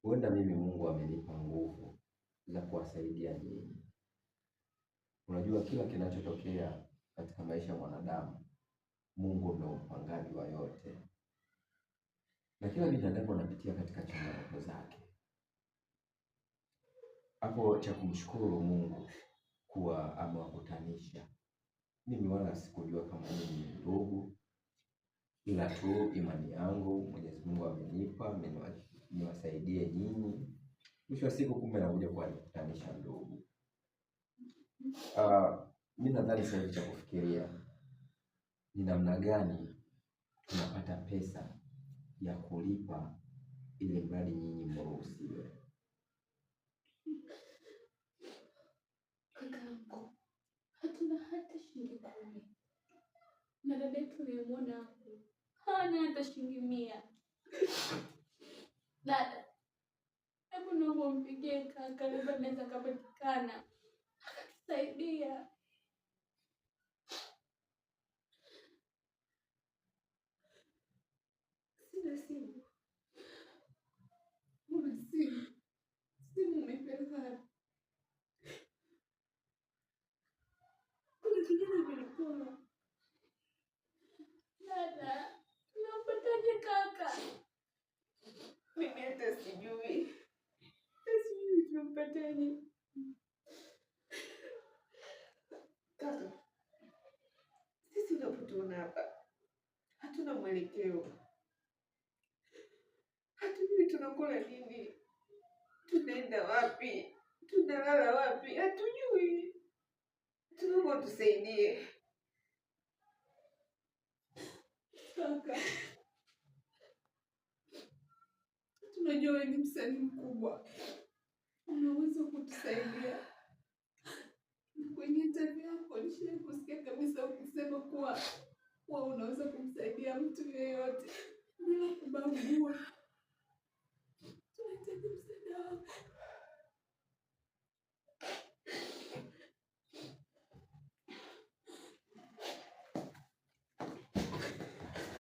huenda mimi Mungu amenipa nguvu za kuwasaidia nyinyi. Unajua kila kinachotokea katika maisha ya mwanadamu, Mungu ndio mpangaji wa yote. Na kila binadamu anapitia katika changamoto zake. Hapo cha kumshukuru Mungu kuwa amewakutanisha. Mimi wala sikujua kama mimi ni ndugu, ila tu imani yangu Mwenyezi Mungu amenipa niwasaidie nyinyi. Mwisho wa siku kumbe nakuja kuwakutanisha ndugu. Mimi nadhani sasa cha kufikiria ni namna gani tunapata pesa ya kulipa ili mradi nyinyi mruhusiwe. Kakaangu, hatuna hata shilingi 10. Na dada yetu nimemuona hapo, hana hata shilingi 100. Dada, hebu naomba mpigie kaka, labda anaweza kupatikana akatusaidia. Sina simu. Una simu? Simu umepeleka? Kuna kijana amenipora. Dada, tunampataje kaka? Mimi hata sijui. Sijui tunampataje. Kaka, sisi tunapotuona hapa hatuna mwelekeo. Hatujui tunakula nini, tunaenda wapi, tunalala wapi, hatujui. Tunaomba tusaidie. Kaka, tunajua wewe ni msanii mkubwa, unaweza kutusaidia. Kwenye interview yako nishawahi kusikia kabisa ukisema kuwa unaweza kumsaidia